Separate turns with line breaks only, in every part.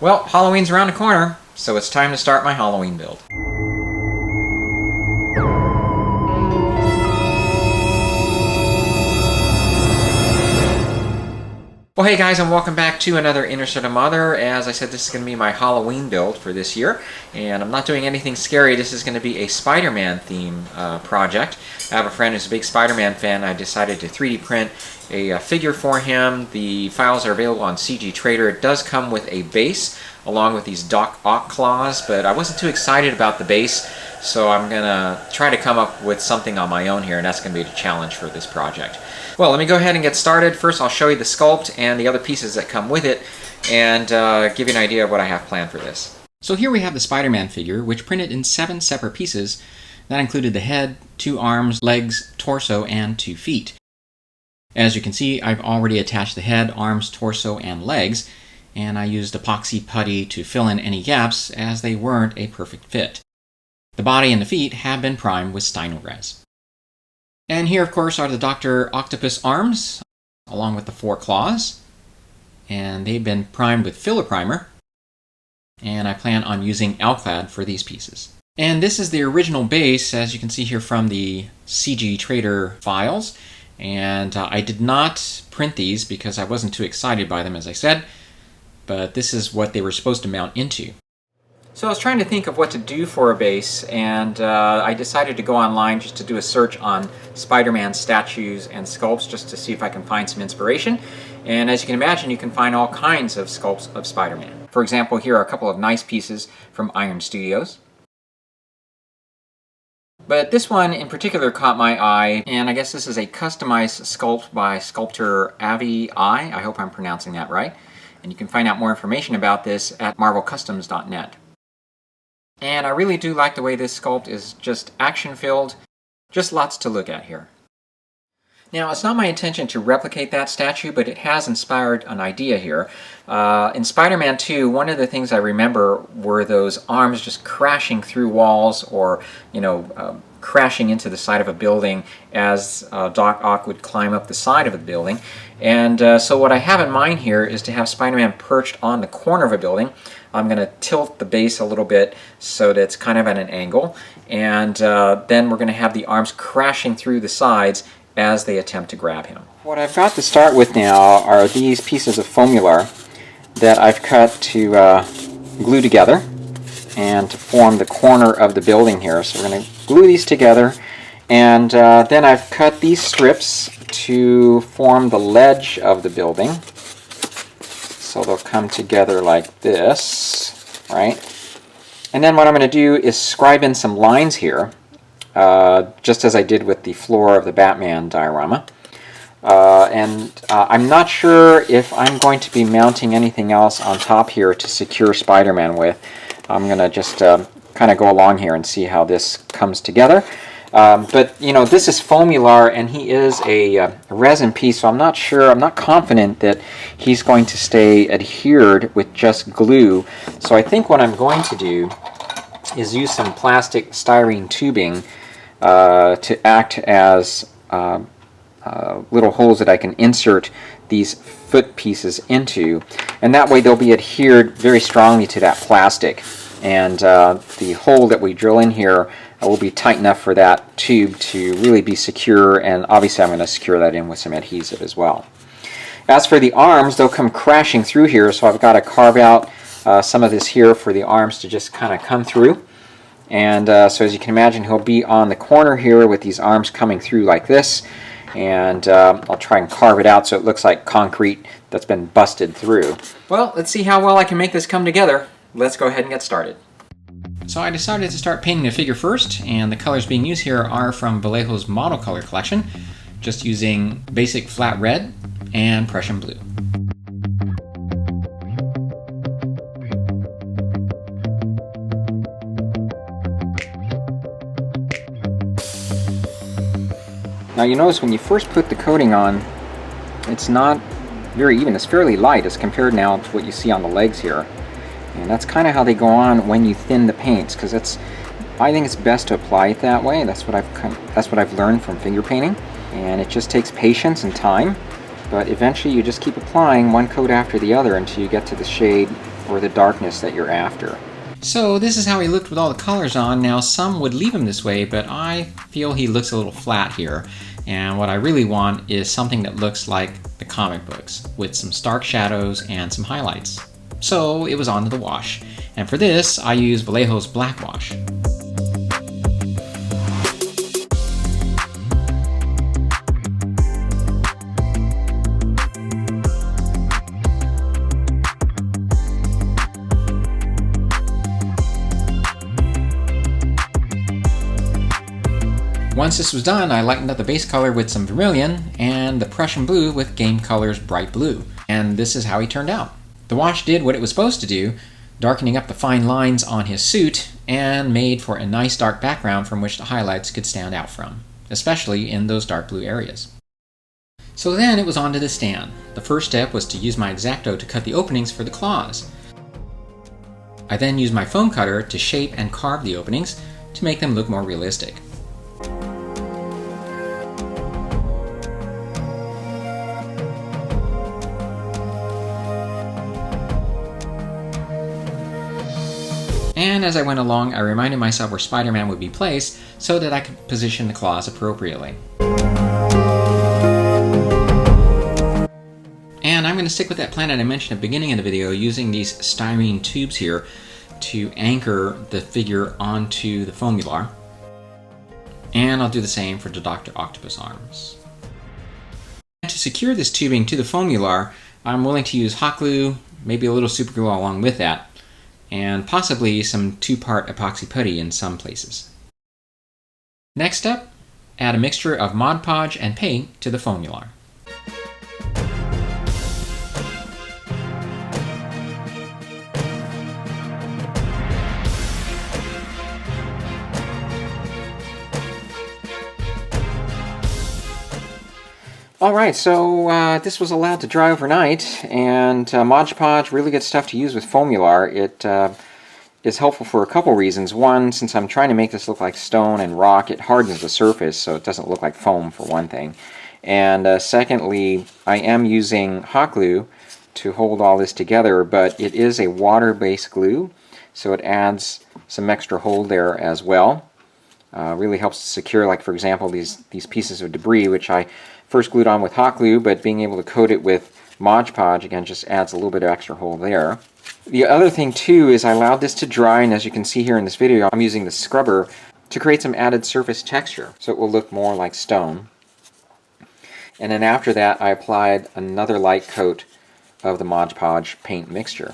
Well, Halloween's around the corner, so it's time to start my Halloween build. Well, hey guys, and welcome back to another Insert a Mother. As I said, this is going to be my Halloween build for this year, and I'm not doing anything scary. This is going to be a Spider-Man theme project. I have a friend who's a big Spider-Man fan. I decided to 3D print a figure for him. The files are available on CgTrader. It does come with a base along with these Doc Ock claws, but I wasn't too excited about the base, so I'm going to try to come up with something on my own here, and that's going to be the challenge for this project. Well, let me go ahead and get started. First, I'll show you the sculpt and the other pieces that come with it, and give you an idea of what I have planned for this. So here we have the Spider-Man figure, which printed in 7 separate pieces. That included the head, 2 arms, legs, torso, and 2 feet. As you can see, I've already attached the head, arms, torso, and legs, and I used epoxy putty to fill in any gaps as they weren't a perfect fit. The body and the feet have been primed with Stynylrez. And here, of course, are the Dr. Octopus arms, along with the 4 claws. And they've been primed with filler primer. And I plan on using Alclad for these pieces. And this is the original base, as you can see here from the CgTrader files. And I did not print these because I wasn't too excited by them, as I said. But this is what they were supposed to mount into. So I was trying to think of what to do for a base, and I decided to go online just to do a search on Spider-Man statues and sculpts just to see if I can find some inspiration. And as you can imagine, you can find all kinds of sculpts of Spider-Man. For example, here are a couple of nice pieces from Iron Studios. But this one in particular caught my eye, and I guess this is a customized sculpt by sculptor Avi I. I hope I'm pronouncing that right. And you can find out more information about this at marvelcustoms.net. And I really do like the way this sculpt is just action-filled, just lots to look at here. Now, it's not my intention to replicate that statue, but it has inspired an idea here. In Spider-Man 2, one of the things I remember were those arms just crashing through walls or, crashing into the side of a building as Doc Ock would climb up the side of a building. And so what I have in mind here is to have Spider-Man perched on the corner of a building. I'm going to tilt the base a little bit so that it's kind of at an angle. And then we're going to have the arms crashing through the sides as they attempt to grab him. What I've got to start with now are these pieces of foamular that I've cut to glue together and to form the corner of the building here. So we're going to glue these together, and then I've cut these strips to form the ledge of the building. So they'll come together like this, right? And then what I'm going to do is scribe in some lines here, just as I did with the floor of the Batman diorama. I'm not sure if I'm going to be mounting anything else on top here to secure Spider-Man with. I'm going to just kind of go along here and see how this comes together. But this is foamular, and he is a resin piece, so I'm not sure, I'm not confident that he's going to stay adhered with just glue. So I think what I'm going to do is use some plastic styrene tubing to act as little holes that I can insert these foot pieces into, and that way they'll be adhered very strongly to that plastic. And the hole that we drill in here will be tight enough for that tube to really be secure, and obviously I'm going to secure that in with some adhesive as well. As for the arms, they'll come crashing through here, so I've got to carve out some of this here for the arms to just kind of come through. And so as you can imagine, he'll be on the corner here with these arms coming through like this, and I'll try and carve it out so it looks like concrete that's been busted through. Well, let's see how well I can make this come together. Let's go ahead and get started. So I decided to start painting the figure first, and the colors being used here are from Vallejo's model color collection, just using basic flat red and Prussian blue. Now you notice when you first put the coating on, it's not very even, it's fairly light as compared now to what you see on the legs here. And that's kind of how they go on when you thin the paints, because I think it's best to apply it that way. That's what I've learned from finger painting, and it just takes patience and time. But eventually you just keep applying one coat after the other until you get to the shade or the darkness that you're after. So this is how he looked with all the colors on. Now some would leave him this way, but I feel he looks a little flat here. And what I really want is something that looks like the comic books, with some stark shadows and some highlights. So it was on to the wash. And for this, I used Vallejo's black wash. Once this was done, I lightened up the base color with some vermilion and the Prussian Blue with Game Color's bright blue. And this is how he turned out. The wash did what it was supposed to do, darkening up the fine lines on his suit and made for a nice dark background from which the highlights could stand out from, especially in those dark blue areas. So then it was on to the stand. The first step was to use my X-Acto to cut the openings for the claws. I then used my foam cutter to shape and carve the openings to make them look more realistic. And as I went along, I reminded myself where Spider-Man would be placed so that I could position the claws appropriately. And I'm going to stick with that plan that I mentioned at the beginning of the video, using these styrene tubes here to anchor the figure onto the foamular. And I'll do the same for the Dr. Octopus arms. And to secure this tubing to the foamular, I'm willing to use hot glue, maybe a little super glue along with that, and possibly some 2-part epoxy putty in some places. Next up, add a mixture of Mod Podge and paint to the foamular. Alright, so this was allowed to dry overnight, and Mod Podge, really good stuff to use with foamular. It is helpful for a couple reasons. One, since I'm trying to make this look like stone and rock, it hardens the surface so it doesn't look like foam, for one thing. And secondly, I am using hot glue to hold all this together, but it is a water-based glue, so it adds some extra hold there as well. Really helps to secure, like for example, these pieces of debris, which I first glued on with hot glue, but being able to coat it with Mod Podge, again, just adds a little bit of extra hold there. The other thing too is I allowed this to dry, and as you can see here in this video, I'm using the scrubber to create some added surface texture, so it will look more like stone. And then after that, I applied another light coat of the Mod Podge paint mixture.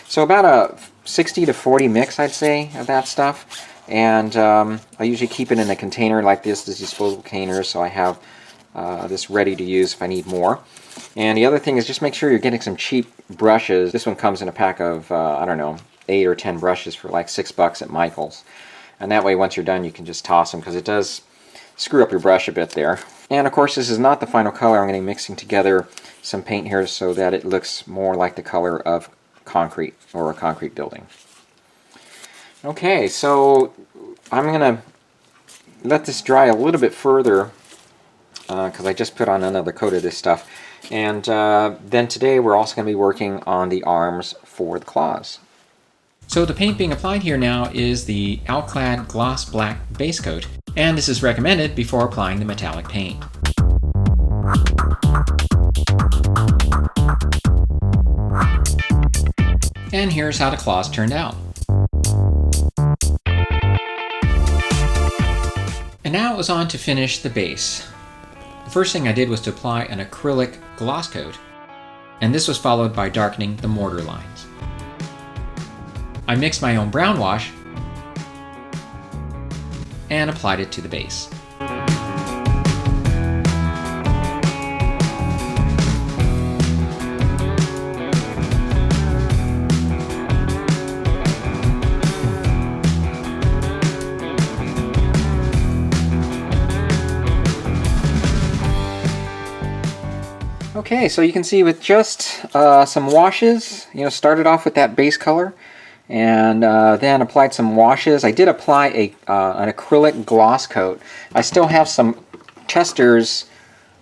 So about a 60 to 40 mix, I'd say, of that stuff. And I usually keep it in a container like this disposable container, so I have this ready to use if I need more. And the other thing is just make sure you're getting some cheap brushes. This one comes in a pack of, I don't know, 8 or 10 brushes for like $6 at Michael's. And that way, once you're done, you can just toss them, because it does screw up your brush a bit there. And of course, this is not the final color. I'm going to be mixing together some paint here so that it looks more like the color of concrete or a concrete building. Okay, so I'm going to let this dry a little bit further because I just put on another coat of this stuff. And then today we're also going to be working on the arms for the claws. So the paint being applied here now is the Alclad Gloss Black base coat, and this is recommended before applying the metallic paint. And here's how the claws turned out. And now it was on to finish the base. The first thing I did was to apply an acrylic gloss coat, and this was followed by darkening the mortar lines. I mixed my own brown wash and applied it to the base. Okay, so you can see with just some washes, started off with that base color, and then applied some washes. I did apply an acrylic gloss coat. I still have some Chester's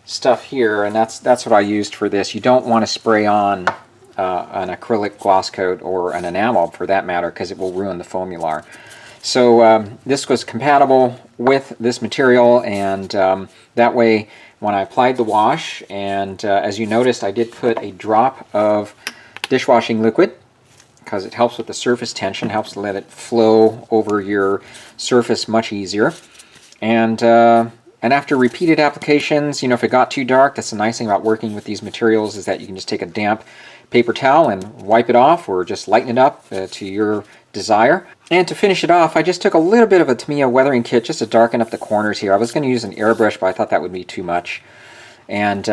stuff here, and that's what I used for this. You don't want to spray on an acrylic gloss coat or an enamel for that matter, because it will ruin the foamular. So this was compatible with this material, and that way when I applied the wash, and as you noticed, I did put a drop of dishwashing liquid because it helps with the surface tension, helps to let it flow over your surface much easier. And after repeated applications, you know, if it got too dark, that's the nice thing about working with these materials, is that you can just take a damp paper towel and wipe it off, or just lighten it up to your desire. And to finish it off, I just took a little bit of a Tamiya weathering kit just to darken up the corners here. I was going to use an airbrush, but I thought that would be too much. And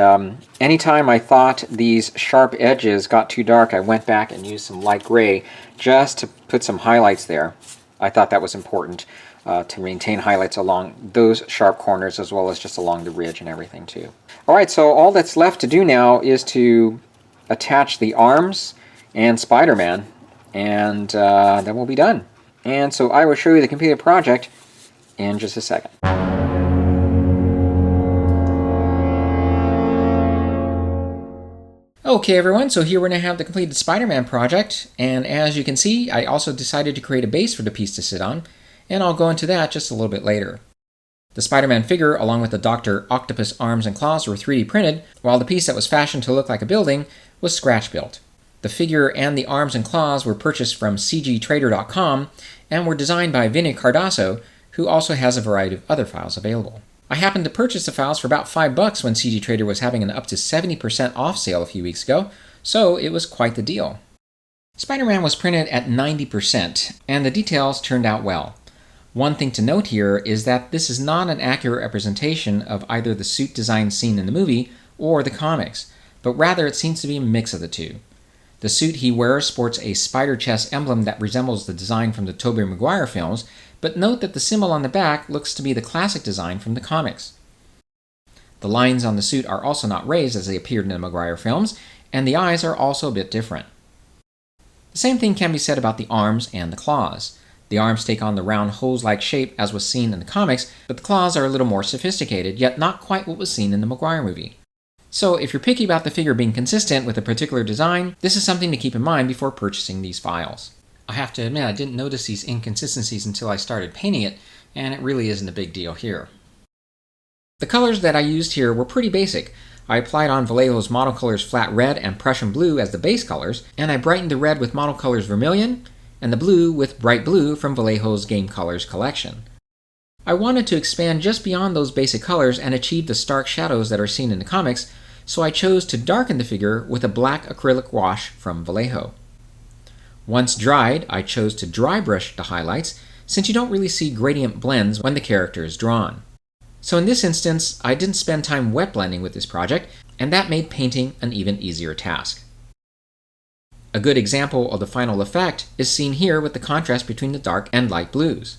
anytime I thought these sharp edges got too dark, I went back and used some light gray just to put some highlights there. I thought that was important to maintain highlights along those sharp corners, as well as just along the ridge and everything too. Alright, so all that's left to do now is to attach the arms and Spider-Man, and then we'll be done. And so I will show you the completed project in just a second. Okay everyone, so here we're going to have the completed Spider-Man project, and as you can see, I also decided to create a base for the piece to sit on, and I'll go into that just a little bit later. The Spider-Man figure, along with the Dr. Octopus arms and claws, were 3D printed, while the piece that was fashioned to look like a building was scratch built. The figure and the arms and claws were purchased from CgTrader.com and were designed by Vinny Cardasso, who also has a variety of other files available. I happened to purchase the files for about $5 when CgTrader was having an up to 70% off sale a few weeks ago, so it was quite the deal. Spider-Man was printed at 90%, and the details turned out well. One thing to note here is that this is not an accurate representation of either the suit design seen in the movie or the comics, but rather it seems to be a mix of the two. The suit he wears sports a spider chest emblem that resembles the design from the Tobey Maguire films, but note that the symbol on the back looks to be the classic design from the comics. The lines on the suit are also not raised as they appeared in the Maguire films, and the eyes are also a bit different. The same thing can be said about the arms and the claws. The arms take on the round hose-like shape as was seen in the comics, but the claws are a little more sophisticated, yet not quite what was seen in the Maguire movie. So if you're picky about the figure being consistent with a particular design, this is something to keep in mind before purchasing these files. I have to admit I didn't notice these inconsistencies until I started painting it, and it really isn't a big deal here. The colors that I used here were pretty basic. I applied on Vallejo's Model Colors Flat Red and Prussian Blue as the base colors, and I brightened the red with Model Colors Vermillion, and the blue with Bright Blue from Vallejo's Game Colors collection. I wanted to expand just beyond those basic colors and achieve the stark shadows that are seen in the comics, so I chose to darken the figure with a black acrylic wash from Vallejo. Once dried, I chose to dry brush the highlights, since you don't really see gradient blends when the character is drawn. So in this instance, I didn't spend time wet blending with this project, and that made painting an even easier task. A good example of the final effect is seen here with the contrast between the dark and light blues.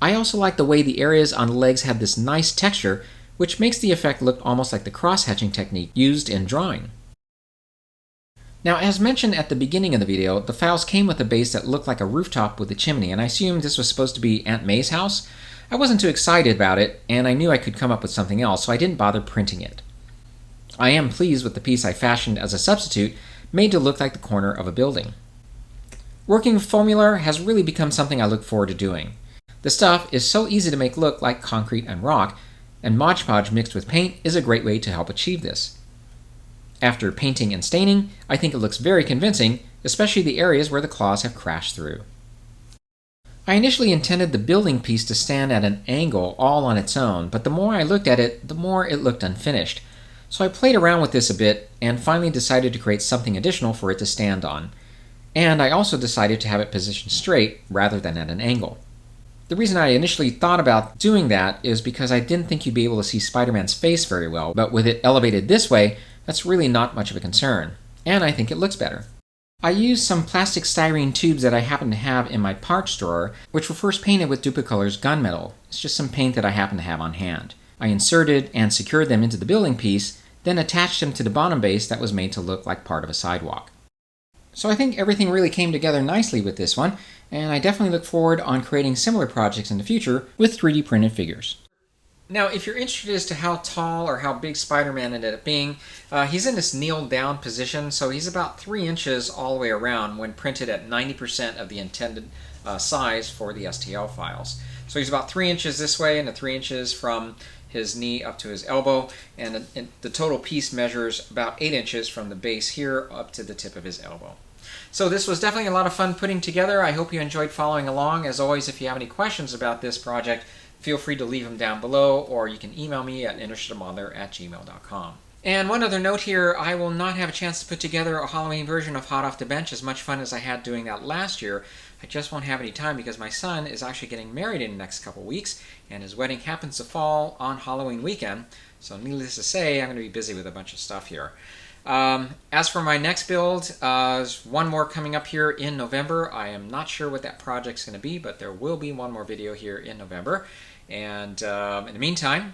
I also like the way the areas on the legs have this nice texture, which makes the effect look almost like the cross-hatching technique used in drawing. Now, as mentioned at the beginning of the video, the files came with a base that looked like a rooftop with a chimney, and I assumed this was supposed to be Aunt May's house. I wasn't too excited about it, and I knew I could come up with something else, so I didn't bother printing it. I am pleased with the piece I fashioned as a substitute, made to look like the corner of a building. Working with foamular has really become something I look forward to doing. The stuff is so easy to make look like concrete and rock, and Mod Podge mixed with paint is a great way to help achieve this. After painting and staining, I think it looks very convincing, especially the areas where the claws have crashed through. I initially intended the building piece to stand at an angle all on its own, but the more I looked at it, the more it looked unfinished. So I played around with this a bit and finally decided to create something additional for it to stand on. And I also decided to have it positioned straight rather than at an angle. The reason I initially thought about doing that is because I didn't think you'd be able to see Spider-Man's face very well, but with it elevated this way, that's really not much of a concern, and I think it looks better. I used some plastic styrene tubes that I happen to have in my parts drawer, which were first painted with Duplicolor's gunmetal. It's just some paint that I happen to have on hand. I inserted and secured them into the building piece, then attached them to the bottom base that was made to look like part of a sidewalk. So I think everything really came together nicely with this one, and I definitely look forward on creating similar projects in the future with 3D printed figures. Now, if you're interested as to how tall or how big Spider-Man ended up being, he's in this kneel down position, so he's about 3 inches all the way around when printed at 90% of the intended size for the STL files. So he's about 3 inches this way and 3 inches from his knee up to his elbow, and the total piece measures about 8 inches from the base here up to the tip of his elbow. So this was definitely a lot of fun putting together. I hope you enjoyed following along. As always, if you have any questions about this project, feel free to leave them down below, or you can email me at interestedamather@gmail.com. And one other note here, I will not have a chance to put together a Halloween version of Hot Off the Bench. As much fun as I had doing that last year, I just won't have any time because my son is actually getting married in the next couple weeks, and his wedding happens to fall on Halloween weekend. So needless to say, I'm going to be busy with a bunch of stuff here. As for my next build, there's one more coming up here in November. I am not sure what that project's going to be, but there will be one more video here in November. And in the meantime,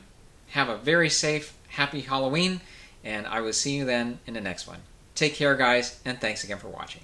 have a very safe, happy Halloween, and I will see you then in the next one. Take care, guys, and thanks again for watching.